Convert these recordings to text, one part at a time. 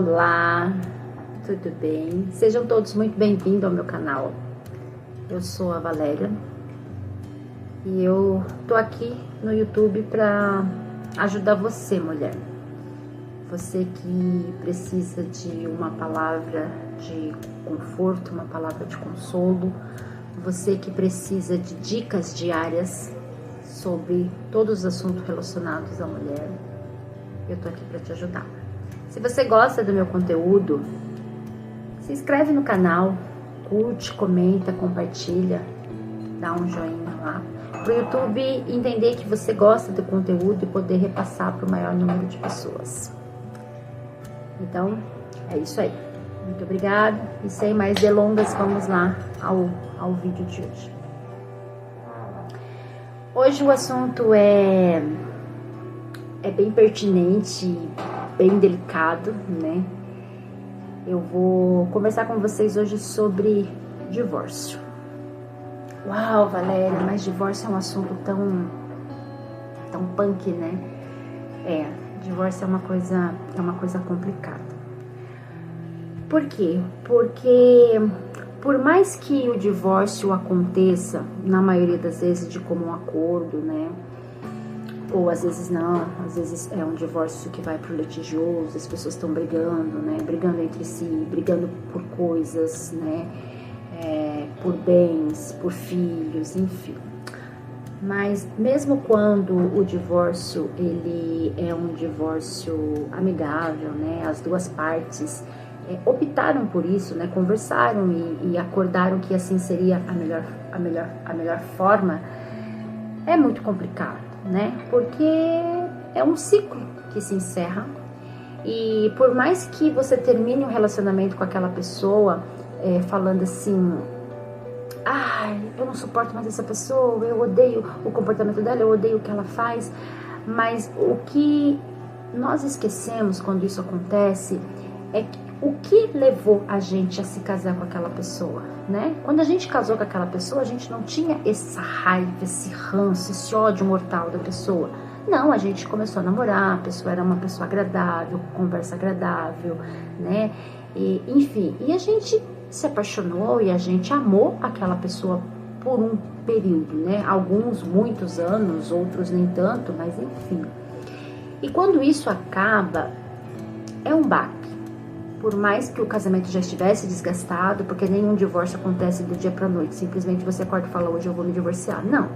Olá, tudo bem? Sejam todos muito bem-vindos ao meu canal. Eu sou a Valéria e eu tô aqui no YouTube para ajudar você, mulher. Você que precisa de uma palavra de conforto, uma palavra de consolo. Você que precisa de dicas diárias sobre todos os assuntos relacionados à mulher. Eu tô aqui para te ajudar. Se você gosta do meu conteúdo, se inscreve no canal, curte, comenta, compartilha, dá um joinha lá. Para o YouTube entender que você gosta do conteúdo e poder repassar para o maior número de pessoas. Então, é isso aí. Muito obrigada. E sem mais delongas, vamos lá ao vídeo de hoje. Hoje o assunto é bem pertinente, bem delicado, né? Eu vou conversar com vocês hoje sobre divórcio. Uau, Valéria, mas divórcio é um assunto tão punk, né? Divórcio é uma coisa complicada. Por quê? Porque por mais que o divórcio aconteça, na maioria das vezes, de comum acordo, né? Ou às vezes não, às vezes é um divórcio que vai pro litigioso, as pessoas estão brigando, né? Brigando entre si, brigando por coisas, né? Por bens, por filhos, enfim. Mas mesmo quando o divórcio, ele é um divórcio amigável, né? As duas partes optaram por isso, né? Conversaram e acordaram que assim seria a melhor forma. É muito complicado, né? Porque é um ciclo que se encerra e por mais que você termine um relacionamento com aquela pessoa falando assim, eu não suporto mais essa pessoa, eu odeio o comportamento dela, eu odeio o que ela faz, mas o que nós esquecemos quando isso acontece é o que levou a gente a se casar com aquela pessoa, né? Quando a gente casou com aquela pessoa, a gente não tinha essa raiva, esse ranço, esse ódio mortal da pessoa. Não, a gente começou a namorar, a pessoa era uma pessoa agradável, conversa agradável, né? Enfim, e a gente se apaixonou e a gente amou aquela pessoa por um período, né? Alguns, muitos anos, outros nem tanto, mas enfim. E quando isso acaba, é um baque. Por mais que o casamento já estivesse desgastado, porque nenhum divórcio acontece do dia pra noite, simplesmente você acorda e fala, hoje eu vou me divorciar. Não.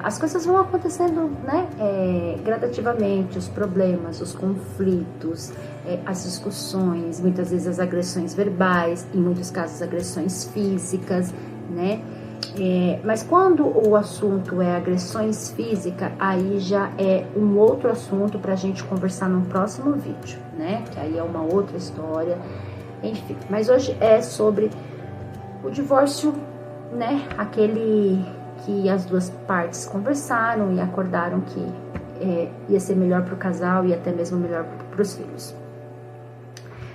As coisas vão acontecendo, né, gradativamente, os problemas, os conflitos, as discussões, muitas vezes as agressões verbais, em muitos casos agressões físicas, né? Mas quando o assunto é agressões físicas, aí já é um outro assunto para a gente conversar num próximo vídeo, né? Que aí é uma outra história, enfim. Mas hoje é sobre o divórcio, né? Aquele que as duas partes conversaram e acordaram que ia ser melhor para o casal e até mesmo melhor para os filhos.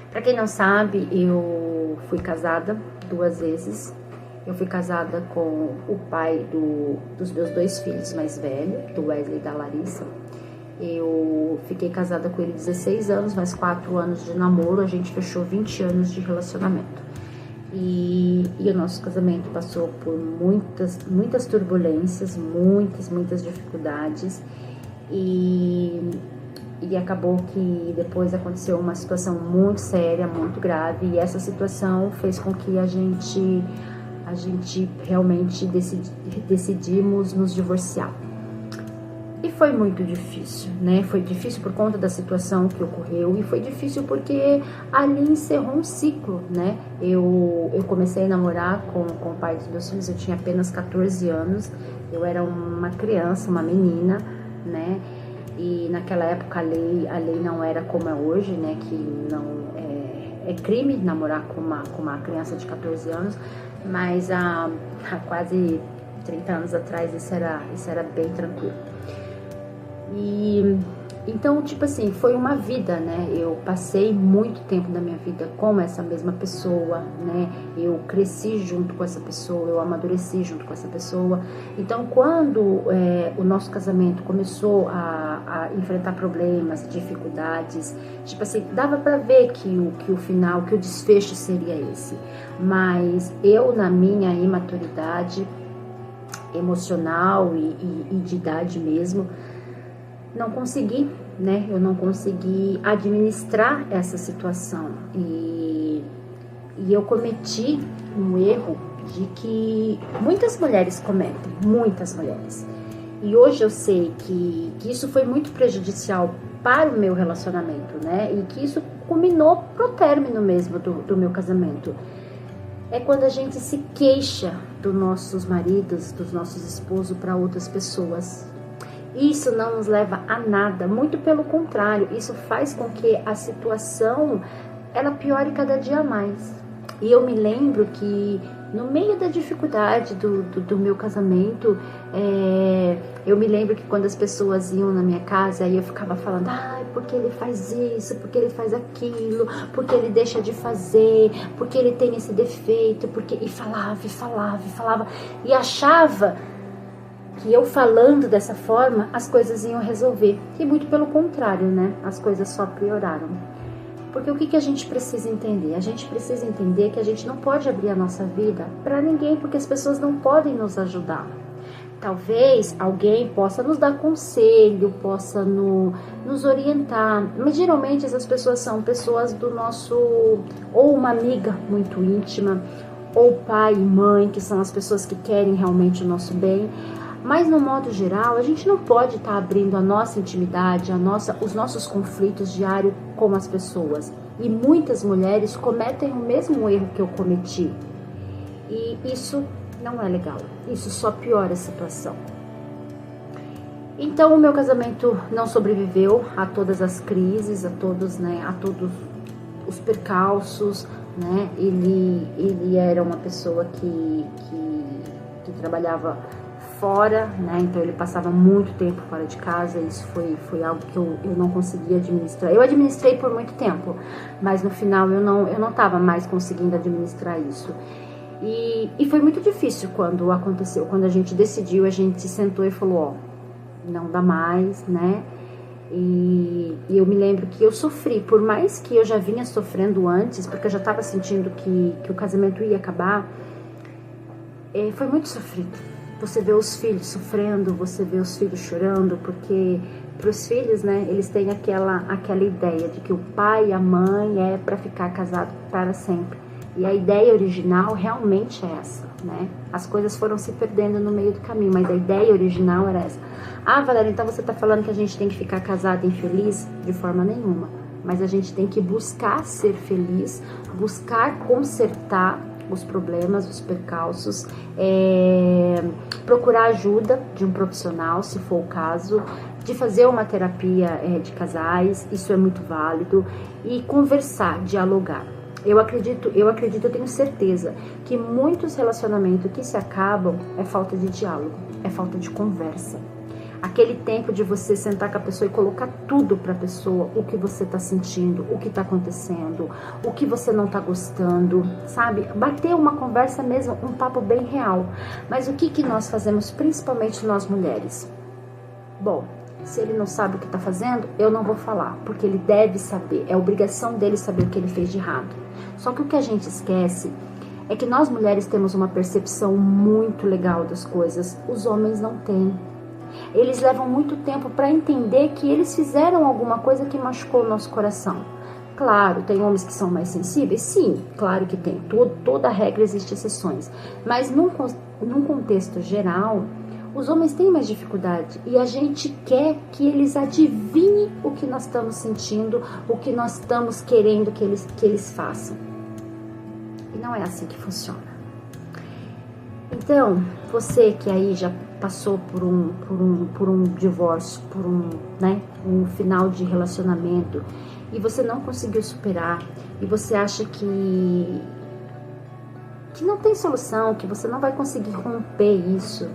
Para quem não sabe, eu fui casada 2 vezes. Eu fui casada com o pai dos meus 2 filhos mais velhos, do Wesley e da Larissa. Eu fiquei casada com ele 16 anos, mais 4 anos de namoro, a gente fechou 20 anos de relacionamento. E o nosso casamento passou por muitas turbulências, muitas dificuldades. E acabou que depois aconteceu uma situação muito séria, muito grave. E essa situação fez com que a gente realmente decidimos nos divorciar. E foi muito difícil, né? Foi difícil por conta da situação que ocorreu e foi difícil porque ali encerrou um ciclo, né? Eu comecei a namorar com o pai dos meus filhos, eu tinha apenas 14 anos, eu era uma criança, uma menina, né? E naquela época a lei não era como é hoje, né? Que não é crime namorar com uma criança de 14 anos, mas há quase 30 anos atrás isso era bem tranquilo. E Então, tipo assim, foi uma vida, né? Eu passei muito tempo da minha vida com essa mesma pessoa, né? Eu cresci junto com essa pessoa, eu amadureci junto com essa pessoa. Então, quando o nosso casamento começou a enfrentar problemas, dificuldades, tipo assim, dava pra ver que o final, que o desfecho seria esse. Mas eu, na minha imaturidade emocional e de idade mesmo, não consegui, né? Eu não consegui administrar essa situação e eu cometi um erro de que muitas mulheres cometem, muitas mulheres. E hoje eu sei que isso foi muito prejudicial para o meu relacionamento, né? E que isso culminou pro término mesmo do meu casamento. É quando a gente se queixa dos nossos maridos, dos nossos esposos para outras pessoas. Isso não nos leva a nada, muito pelo contrário, isso faz com que a situação ela piore cada dia mais. E eu me lembro que no meio da dificuldade do meu casamento, eu me lembro que quando as pessoas iam na minha casa, aí eu ficava falando, porque ele faz isso, porque ele faz aquilo, porque ele deixa de fazer, porque ele tem esse defeito, e falava, e achava que eu falando dessa forma, as coisas iam resolver. E muito pelo contrário, né? As coisas só pioraram. Porque o que a gente precisa entender? A gente precisa entender que a gente não pode abrir a nossa vida para ninguém, porque as pessoas não podem nos ajudar. Talvez alguém possa nos dar conselho, possa nos orientar, mas geralmente essas pessoas são pessoas do nosso, ou uma amiga muito íntima, ou pai e mãe, que são as pessoas que querem realmente o nosso bem. Mas no modo geral, a gente não pode estar abrindo a nossa intimidade, os nossos conflitos diários com as pessoas. E muitas mulheres cometem o mesmo erro que eu cometi. E isso não é legal. Isso só piora a situação. Então o meu casamento não sobreviveu a todas as crises, a todos os percalços, né? Ele era uma pessoa que trabalhava fora, né? Então ele passava muito tempo fora de casa. Isso foi algo que eu não conseguia administrar. Eu administrei por muito tempo, mas no final eu não estava mais conseguindo administrar isso. E foi muito difícil quando aconteceu, quando a gente decidiu, a gente sentou e falou, não dá mais, né? E eu me lembro que eu sofri, por mais que eu já vinha sofrendo antes, porque eu já estava sentindo que o casamento ia acabar, foi muito sofrido. Você vê os filhos sofrendo, você vê os filhos chorando, porque para os filhos, né, eles têm aquela ideia de que o pai e a mãe é para ficar casado para sempre. E a ideia original realmente é essa, né? As coisas foram se perdendo no meio do caminho, mas a ideia original era essa. Valéria, então você está falando que a gente tem que ficar casado e infeliz? De forma nenhuma. Mas a gente tem que buscar ser feliz, buscar consertar os problemas, os percalços, procurar ajuda de um profissional, se for o caso, de fazer uma terapia de casais, isso é muito válido, e conversar, dialogar. Eu acredito, eu tenho certeza que muitos relacionamentos que se acabam é falta de diálogo, é falta de conversa. Aquele tempo de você sentar com a pessoa e colocar tudo para a pessoa, o que você está sentindo, o que está acontecendo, o que você não está gostando, sabe? Bater uma conversa mesmo, um papo bem real. Mas o que nós fazemos, principalmente nós mulheres? Bom, se ele não sabe o que está fazendo, eu não vou falar, porque ele deve saber, é obrigação dele saber o que ele fez de errado. Só que o que a gente esquece é que nós mulheres temos uma percepção muito legal das coisas, os homens não têm. Eles levam muito tempo para entender que eles fizeram alguma coisa que machucou o nosso coração. Claro, tem homens que são mais sensíveis? Sim, claro que tem. Toda regra existe exceções. Mas num contexto geral, os homens têm mais dificuldade. E a gente quer que eles adivinhem o que nós estamos sentindo, o que nós estamos querendo que eles façam. E não é assim que funciona. Então, você que aí já passou por um divórcio, por um final de relacionamento, e você não conseguiu superar, e você acha que não tem solução, que você não vai conseguir romper isso,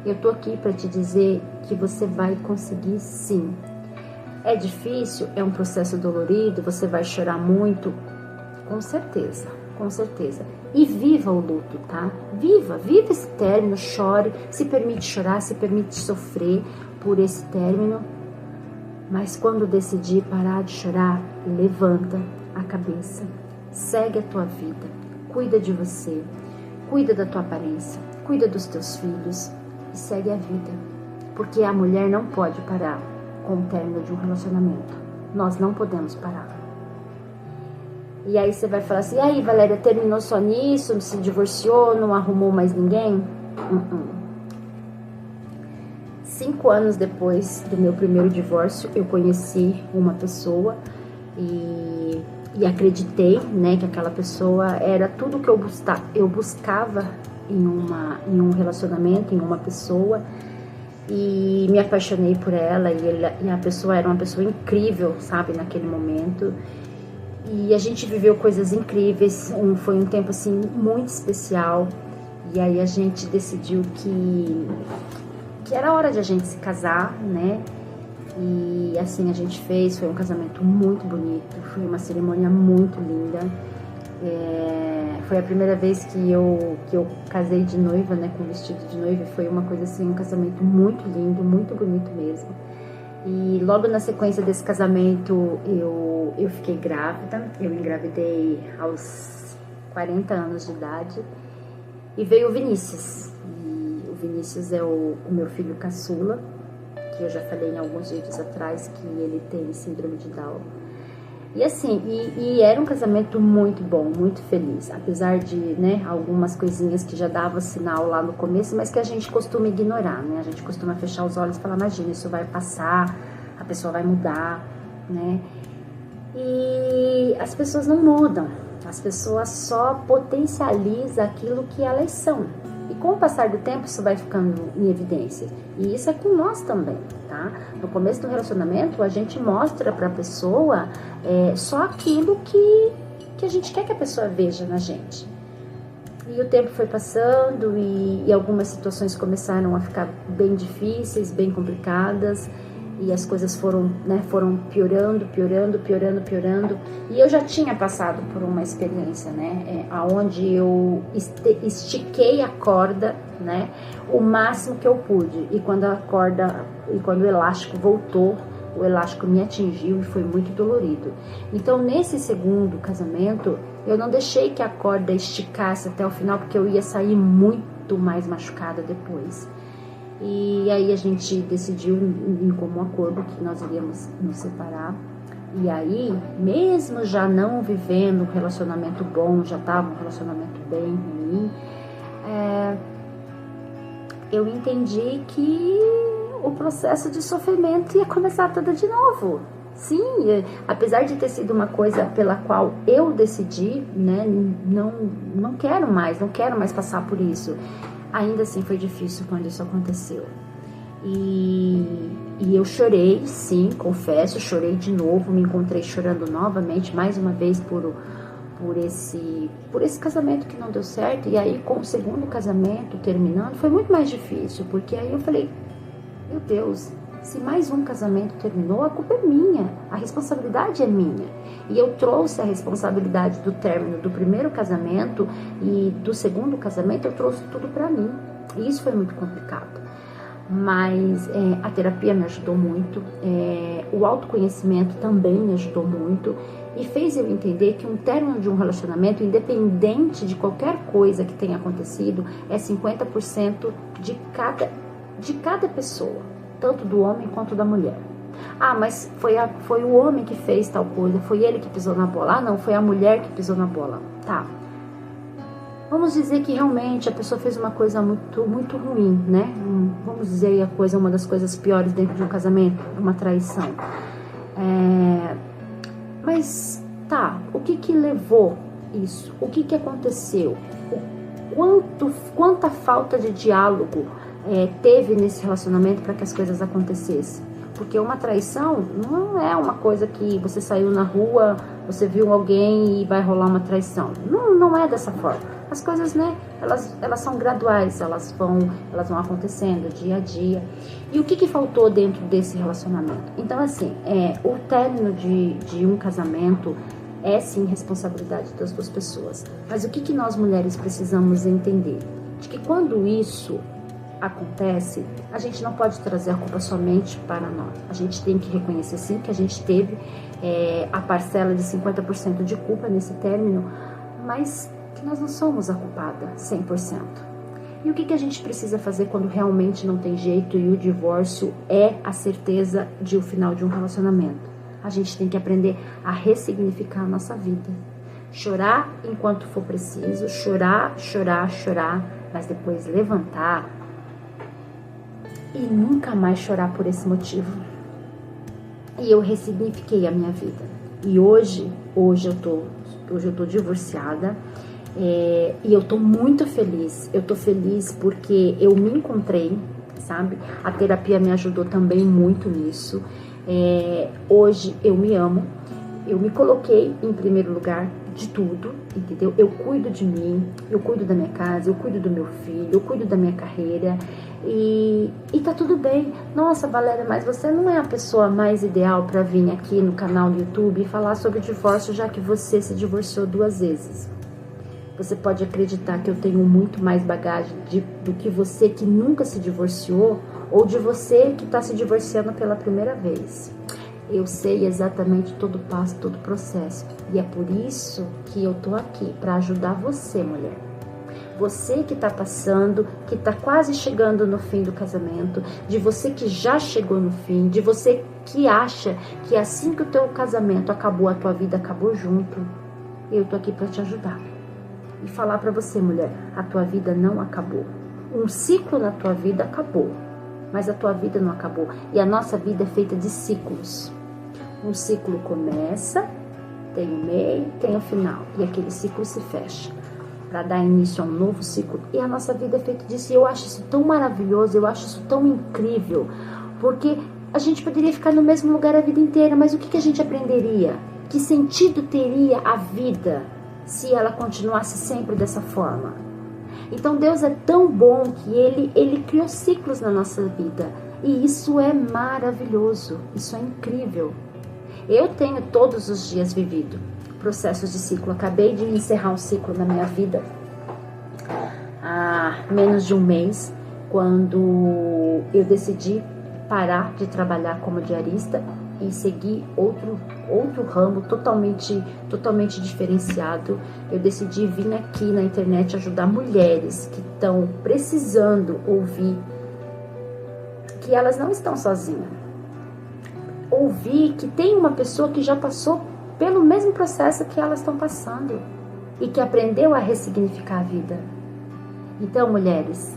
eu tô aqui para te dizer que você vai conseguir sim. É difícil, é um processo dolorido, você vai chorar muito, com certeza, com certeza. E viva o luto, tá? Viva esse término, chore, se permite chorar, se permite sofrer por esse término. Mas quando decidir parar de chorar, levanta a cabeça, segue a tua vida, cuida de você, cuida da tua aparência, cuida dos teus filhos e segue a vida. Porque a mulher não pode parar com o término de um relacionamento. Nós não podemos parar. E aí você vai falar assim, e aí Valéria, terminou só nisso, se divorciou, não arrumou mais ninguém? 5 anos depois do meu primeiro divórcio, eu conheci uma pessoa e acreditei, né, que aquela pessoa era tudo que eu buscava em um relacionamento, em uma pessoa, e me apaixonei por ela, e a pessoa era uma pessoa incrível, sabe, naquele momento, e a gente viveu coisas incríveis, foi um tempo assim muito especial, e aí a gente decidiu que era hora de a gente se casar, né? E assim a gente fez, foi um casamento muito bonito, foi uma cerimônia muito linda. Foi a primeira vez que eu casei de noiva, né? Com vestido de noiva, foi uma coisa assim, um casamento muito lindo, muito bonito mesmo. E logo na sequência desse casamento eu fiquei grávida, eu engravidei aos 40 anos de idade e veio o Vinícius. O Vinícius é o meu filho caçula, que eu já falei em alguns vídeos atrás que ele tem síndrome de Down. E assim, e era um casamento muito bom, muito feliz, apesar de, né, algumas coisinhas que já dava sinal lá no começo, mas que a gente costuma ignorar, né? A gente costuma fechar os olhos e falar, imagina, isso vai passar, a pessoa vai mudar, né? E as pessoas não mudam, as pessoas só potencializam aquilo que elas são. E com o passar do tempo isso vai ficando em evidência. E isso é com nós também, tá? No começo do relacionamento a gente mostra pra pessoa só aquilo que a gente quer que a pessoa veja na gente. E o tempo foi passando e algumas situações começaram a ficar bem difíceis, bem complicadas. E as coisas foram piorando. E eu já tinha passado por uma experiência, né? Onde eu estiquei a corda, né? O máximo que eu pude. E quando o elástico voltou, o elástico me atingiu e foi muito dolorido. Então, nesse segundo casamento, eu não deixei que a corda esticasse até o final, porque eu ia sair muito mais machucada depois. E aí a gente decidiu em comum acordo que nós iríamos nos separar. E aí, mesmo já não vivendo um relacionamento bom, já estava um relacionamento bem ruim, eu entendi que o processo de sofrimento ia começar tudo de novo. Sim, apesar de ter sido uma coisa pela qual eu decidi, né, não quero mais passar por isso. Ainda assim foi difícil quando isso aconteceu. E eu chorei, sim, confesso, chorei de novo, me encontrei chorando novamente, mais uma vez por esse casamento que não deu certo. E aí com o segundo casamento terminando, foi muito mais difícil, porque aí eu falei, meu Deus, se mais um casamento terminou, a culpa é minha, a responsabilidade é minha. E eu trouxe a responsabilidade do término do primeiro casamento e do segundo casamento, eu trouxe tudo pra mim. E isso foi muito complicado. Mas a terapia me ajudou muito, o autoconhecimento também me ajudou muito e fez eu entender que um término de um relacionamento, independente de qualquer coisa que tenha acontecido, é 50% de cada pessoa, tanto do homem quanto da mulher. Ah, mas foi o homem que fez tal coisa, foi ele que pisou na bola. Ah, não, foi a mulher que pisou na bola. Tá. Vamos dizer que realmente a pessoa fez uma coisa muito, muito ruim, né? Vamos dizer uma das coisas piores dentro de um casamento, uma traição. Mas, tá, o que levou isso? O que aconteceu? Quanta falta de diálogo teve nesse relacionamento para que as coisas acontecessem? Porque uma traição não é uma coisa que você saiu na rua, você viu alguém e vai rolar uma traição. Não é dessa forma. As coisas, né, elas são graduais, elas vão acontecendo dia a dia. E o que faltou dentro desse relacionamento? Então, assim, o término de um casamento é sim responsabilidade das duas pessoas. Mas o que nós mulheres precisamos entender? De que quando isso acontece, a gente não pode trazer a culpa somente para nós. A gente tem que reconhecer sim que a gente teve a parcela de 50% de culpa nesse término, mas que nós não somos a culpada 100%. E o que a gente precisa fazer quando realmente não tem jeito e o divórcio é a certeza de o final de um relacionamento? A gente tem que aprender a ressignificar a nossa vida. Chorar enquanto for preciso, chorar, mas depois levantar e nunca mais chorar por esse motivo. E eu ressignifiquei a minha vida. E hoje eu tô divorciada, e eu tô muito feliz. Eu tô feliz porque eu me encontrei, sabe? A terapia me ajudou também muito nisso. Hoje eu me amo. Eu me coloquei em primeiro lugar de tudo, entendeu? Eu cuido de mim, eu cuido da minha casa, eu cuido do meu filho, eu cuido da minha carreira e tá tudo bem. Nossa, Valéria, mas você não é a pessoa mais ideal para vir aqui no canal do YouTube e falar sobre divórcio, já que você se divorciou 2 vezes. Você pode acreditar que eu tenho muito mais bagagem do que você que nunca se divorciou ou de você que está se divorciando pela primeira vez. Eu sei exatamente todo o passo, todo o processo. E é por isso que eu tô aqui, para ajudar você, mulher. Você que tá passando, que tá quase chegando no fim do casamento, de você que já chegou no fim, de você que acha que assim que o teu casamento acabou, a tua vida acabou junto. Eu tô aqui para te ajudar. E falar para você, mulher, a tua vida não acabou. Um ciclo na tua vida acabou, mas a tua vida não acabou. E a nossa vida é feita de ciclos. Um ciclo começa, tem o meio, tem o final. E aquele ciclo se fecha para dar início a um novo ciclo. E a nossa vida é feita disso. E eu acho isso tão maravilhoso, eu acho isso tão incrível. Porque a gente poderia ficar no mesmo lugar a vida inteira, mas o que a gente aprenderia? Que sentido teria a vida se ela continuasse sempre dessa forma? Então Deus é tão bom que Ele criou ciclos na nossa vida. E isso é maravilhoso, isso é incrível. Eu tenho todos os dias vivido processos de ciclo. Acabei de encerrar um ciclo na minha vida há menos de um mês, quando eu decidi parar de trabalhar como diarista e seguir outro ramo totalmente diferenciado. Eu decidi vir aqui na internet ajudar mulheres que estão precisando ouvir que elas não estão sozinhas. Ouvir que tem uma pessoa que já passou pelo mesmo processo que elas estão passando e que aprendeu a ressignificar a vida. Então, mulheres,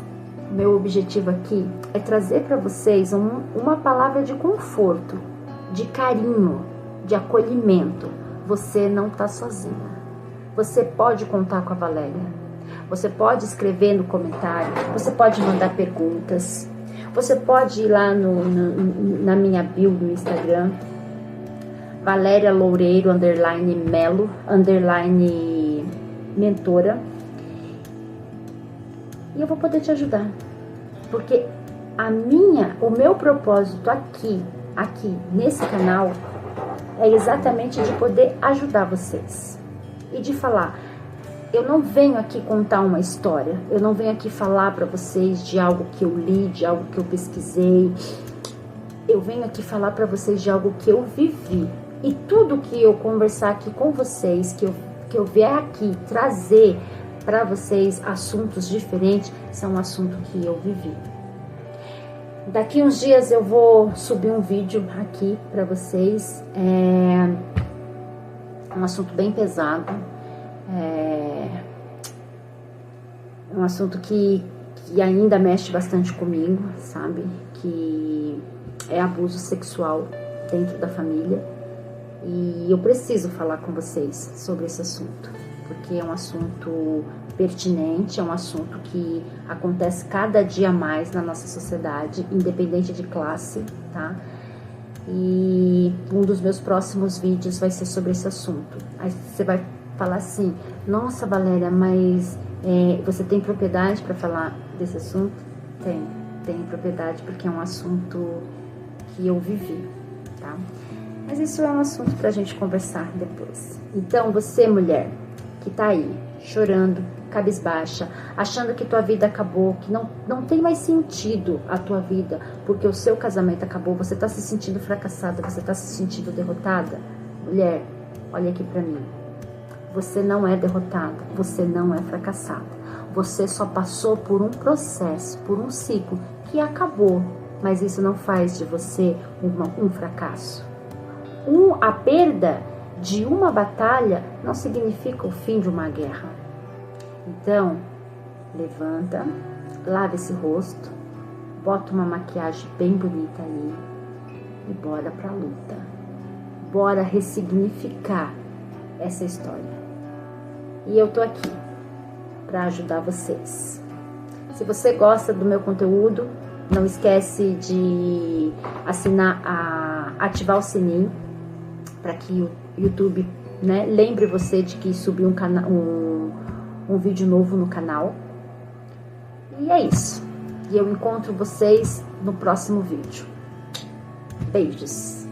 meu objetivo aqui é trazer para vocês uma palavra de conforto, de carinho, de acolhimento. Você não está sozinha. Você pode contar com a Valéria. Você pode escrever no comentário. Você pode mandar perguntas. Você pode ir lá na minha bio no Instagram, Valéria Loureiro, _Melo, _mentora. E eu vou poder te ajudar. Porque o meu propósito aqui nesse canal é exatamente de poder ajudar vocês. E de falar, eu não venho aqui contar uma história, eu não venho aqui falar para vocês de algo que eu li, de algo que eu pesquisei. Eu venho aqui falar para vocês de algo que eu vivi. E tudo que eu conversar aqui com vocês, que eu vier aqui trazer para vocês assuntos diferentes, são assuntos que eu vivi. Daqui uns dias eu vou subir um vídeo aqui para vocês. É um assunto bem pesado. É um assunto que ainda mexe bastante comigo, sabe? Que é abuso sexual dentro da família. E eu preciso falar com vocês sobre esse assunto, porque é um assunto pertinente, é um assunto que acontece cada dia mais na nossa sociedade, independente de classe, tá? E um dos meus próximos vídeos vai ser sobre esse assunto. Aí você vai falar assim, nossa, Valéria, mas Você tem propriedade para falar desse assunto? Tem propriedade, porque é um assunto que eu vivi, tá? Mas isso é um assunto pra gente conversar depois. Então, você, mulher, que tá aí, chorando, cabisbaixa, achando que tua vida acabou, que não tem mais sentido a tua vida, porque o seu casamento acabou, você tá se sentindo fracassada, você tá se sentindo derrotada? Mulher, olha aqui pra mim. Você não é derrotada, você não é fracassada. Você só passou por um processo, por um ciclo que acabou, mas isso não faz de você um fracasso. A perda de uma batalha não significa o fim de uma guerra. Então, levanta, lava esse rosto, bota uma maquiagem bem bonita aí e bora pra luta. Bora ressignificar essa história. E eu tô aqui para ajudar vocês. Se você gosta do meu conteúdo, não esquece de ativar o sininho para que o YouTube, né, lembre você de que subiu um vídeo novo no canal. E é isso. E eu encontro vocês no próximo vídeo. Beijos!